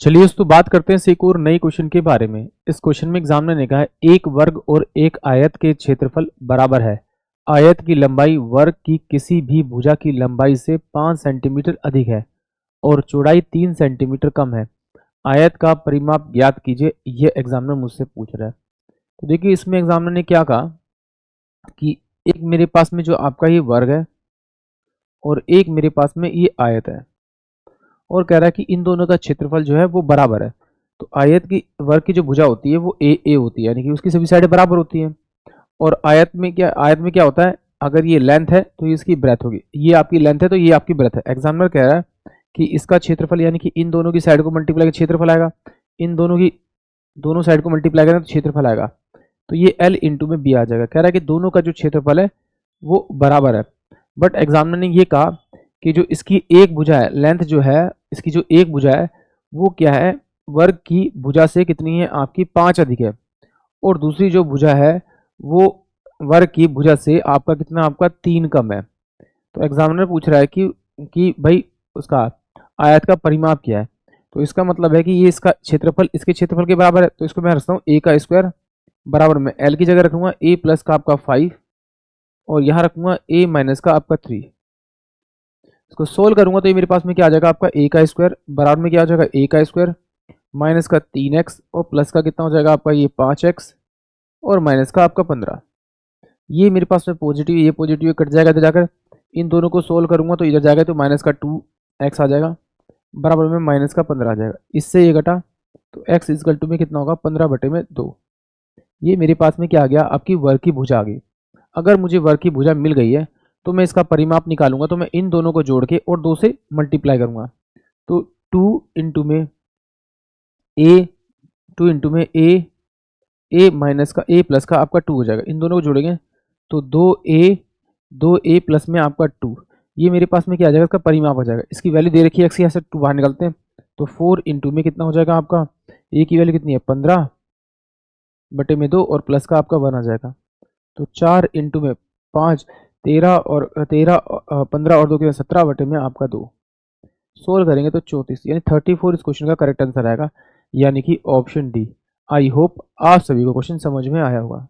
चलिए दोस्तों बात करते हैं इस एक और नई क्वेश्चन के बारे में। इस क्वेश्चन में एग्जामिनर ने कहा है एक वर्ग और एक आयत के क्षेत्रफल बराबर है। आयत की लंबाई वर्ग की किसी भी भुजा की लंबाई से 5 सेंटीमीटर अधिक है और चौड़ाई 3 सेंटीमीटर कम है। आयत का परिमाप ज्ञात कीजिए, यह एग्जामिनर मुझसे पूछ रहा है। तो देखिए इसमें एग्जामिनर ने क्या कहा कि एक मेरे पास में जो आपका ये वर्ग है और एक मेरे पास में ये आयत है और कह रहा है कि इन दोनों का क्षेत्रफल जो है वो बराबर है। तो आयत की वर्ग की जो भुजा होती है वो ए होती है, यानी कि उसकी सभी साइडें बराबर होती हैं। और आयत में क्या होता है, अगर ये लेंथ है तो ये इसकी ब्रेथ होगी, ये आपकी लेंथ है तो ये आपकी ब्रेथ है। एग्जामिनर कह रहा है कि इसका क्षेत्रफल यानी कि इन दोनों की साइड को मल्टीप्लाई कर क्षेत्रफल आएगा, इन दोनों साइड को मल्टीप्लाई करें तो क्षेत्रफल आएगा। तो ये एल इंटू में बी आ जाएगा। कह रहा है कि दोनों का जो क्षेत्रफल है वो बराबर है। बट एग्जामिनर ने ये कहा कि जो इसकी एक भुजा है, लेंथ जो है इसकी जो एक भुजा है वो क्या है, वर्ग की भुजा से कितनी है, आपकी 5 अधिक है। और दूसरी जो भुजा है वो वर्ग की भुजा से आपका कितना, आपका 3 कम है। तो एग्जामिनर पूछ रहा है कि भाई उसका आयत का परिमाप क्या है। तो इसका मतलब है कि ये इसका क्षेत्रफल इसके क्षेत्रफल के बराबर है। तो इसको मैं रखता हूँ ए का स्क्वायर बराबर में एल की जगह रखूंगा ए प्लस का आपका 5 और यहाँ रखूंगा ए माइनस का आपका 3। इसको सोल्व करूंगा तो ये मेरे पास में क्या आ जाएगा, आपका ए का स्क्वायर बराबर में क्या आ जाएगा, ए का स्क्वायर माइनस का 3x और प्लस का कितना हो जाएगा आपका ये 5x और माइनस का आपका 15। ये मेरे पास में पॉजिटिव, ये पॉजिटिव कट जाएगा इधर जाकर। इन दोनों को सोल्व करूंगा तो इधर जाएगा तो माइनस का 2x आ जाएगा बराबर में माइनस का 15 आ जाएगा। इससे ये घटा तो x इजकल टू में कितना होगा, 15/2। ये मेरे पास में क्या आ गया, आपकी वर्ग की भुजा आ गई। अगर मुझे वर्ग की भुजा मिल गई है तो मैं इसका परिमाप निकालूंगा, तो मैं इन दोनों को जोड़ के और 2 से मल्टीप्लाई करूंगा। तो 2 इंटू में ए 2 इंटू में ए माइनस का ए प्लस का आपका 2 हो जाएगा। इन दोनों को जोड़ेंगे तो 2a प्लस में आपका 2, ये मेरे पास में क्या आ जाएगा, इसका परिमाप हो जाएगा। इसकी वैल्यू दे रखी है, एक्स यहाँ से 2 बाहर निकलते हैं तो 4 इंटू में कितना हो जाएगा आपका, ए की वैल्यू कितनी है 15/2 और प्लस का आपका 1 आ जाएगा। तो 4 इंटू में 5 13 और 15 और 2 के 17 में आपका 2। सोल्व करेंगे तो 34 यानी 34 इस क्वेश्चन का करेक्ट आंसर आएगा, यानी कि ऑप्शन डी। आई होप आप सभी को क्वेश्चन समझ में आया होगा।